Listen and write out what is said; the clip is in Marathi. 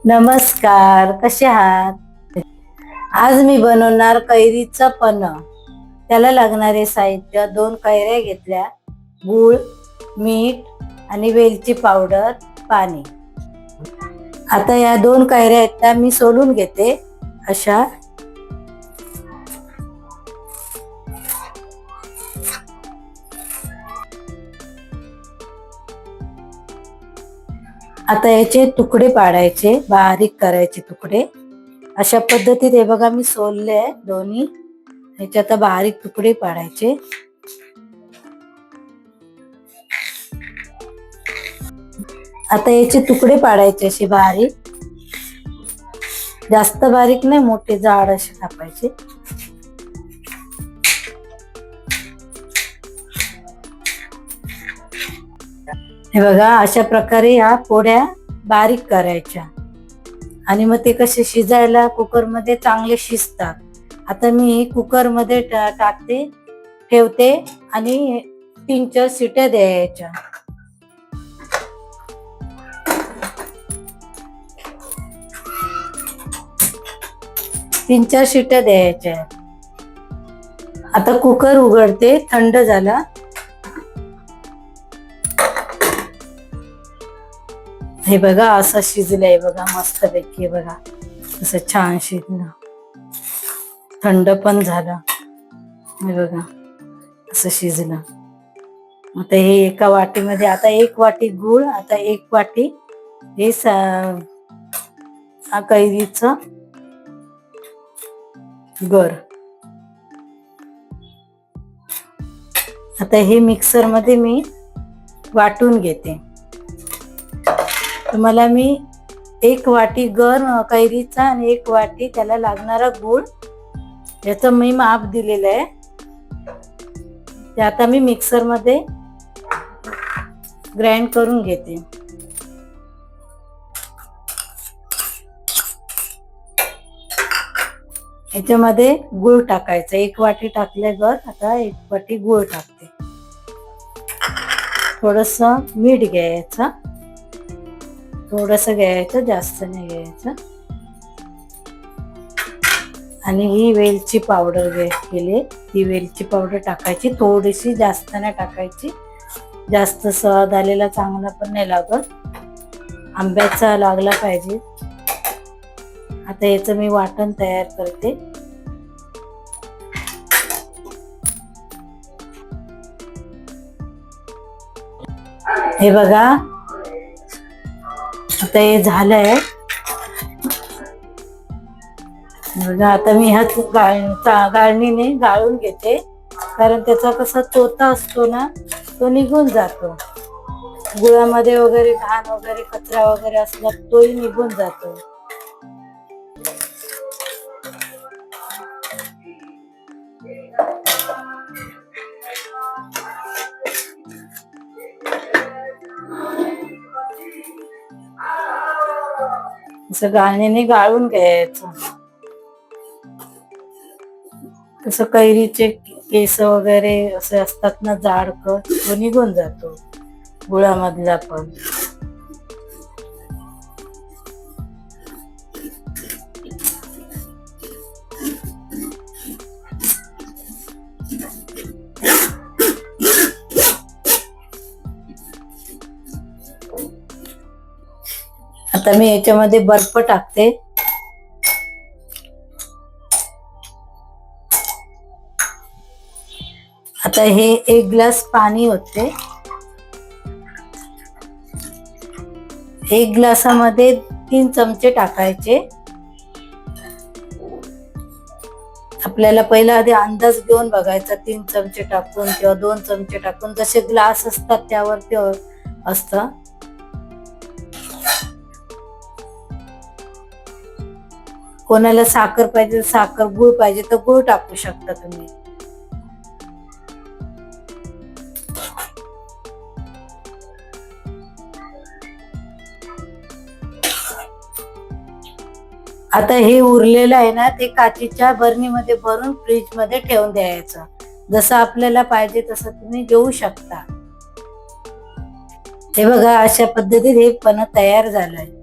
नमस्कार, कसे आहात? आज मी बनवणार कैरीचं पन्ह. त्याला लागणारे साहित्य: 2 कैऱ्या घेतल्या, गूळ, मीठ आणि वेलची पावडर, पाणी. आता या 2 कैऱ्या आहेत त्या मी सोलून घेते. अशा आता याचे तुकडे पाडायचे, बारीक करायचे तुकडे. अशा पद्धतीत हे बघा मी सोलले आहे दोन्ही. याचे आता बारीक तुकडे पाडायचे. आता याचे तुकडे पाडायचे असे बारीक, जास्त बारीक नाही, मोठे जाड असे कापायचे. हे बघा अशा प्रकारे ह्या पोळ्या बारीक करायच्या आणि मग ते कसे शिजायला कुकरमध्ये चांगले शिजतात. आता मी कुकरमध्ये टाकते, ठेवते आणि 3-4 शिट्या द्यायच्या. तीन चार शिट्या द्यायच्या. आता कुकर उघडते, थंड झाला. हे बघा असं शिजलंय बघा, मस्त पैकी बघा असं छान शिजलं, थंड पण झालं. हे बघा असं शिजलं. आता हे एका वाटीमध्ये, आता 1 वाटी गूळ, आता 1 वाटी हे कैरीचं गर. आता हे मिक्सर मध्ये मी वाटून घेते. तुम्हाला मी 1 वाटी गर कैरीचा आणि 1 वाटी त्याला लागणारा गूळ याचं मी माप दिलेलं आहे. ते आता मी मिक्सर मध्ये ग्राइंड करून घेते. याच्यामध्ये गूळ टाकायचं. 1 वाटी टाकले गर, आता 1 वाटी गूळ टाकते. थोडस मीठ घ्यायचं, थोडस घ्यायचं, जास्त नाही घ्यायचं. आणि ही वेलची पावडर केली, ती वेलची पावडर टाकायची, थोडीशी, जास्त नाही टाकायची. जास्त स्वाद आलेला चांगला पण नाही लागत, आंब्याचा लागला पाहिजे. आता याचं मी वाटण तयार करते. हे बघा आता हे झालंय. बघा आता मी ह्याच गाळणीने गाळून घेते, कारण त्याचा कसा चोथा असतो ना, तो निघून जातो. गुळामध्ये वगैरे घाण वगैरे कचरा वगैरे असला तोही निघून जातो. असं गाळणीने गाळून घ्यायचं. तसं कैरीचे केस वगैरे असे असतात ना, जाड कट, तो निघून जातो गुळामधला पण. आता मी याच्यामध्ये बर्फ टाकते. आता हे 1 ग्लास पाणी होते. 1 ग्लासामध्ये 3 चमचे टाकायचे. आपल्याला पहिला आधी अंदाज घेऊन बघायचा, 3 चमचे टाकून किंवा 2 चमचे टाकून, जसे ग्लास असतात त्यावर ते असतं. कोणाला साखर पाहिजे साखर, गूळ पाहिजे तर गूळ टाकू शकता तुम्ही. आता हे उरलेलं आहे ना, ते काचेच्या बरणीमध्ये भरून फ्रीज मध्ये ठेवून द्यायचं. जसं आपल्याला पाहिजे तसं तुम्ही घेऊ शकता. हे बघा अशा पद्धतीत हे पन्ह तयार झालंय.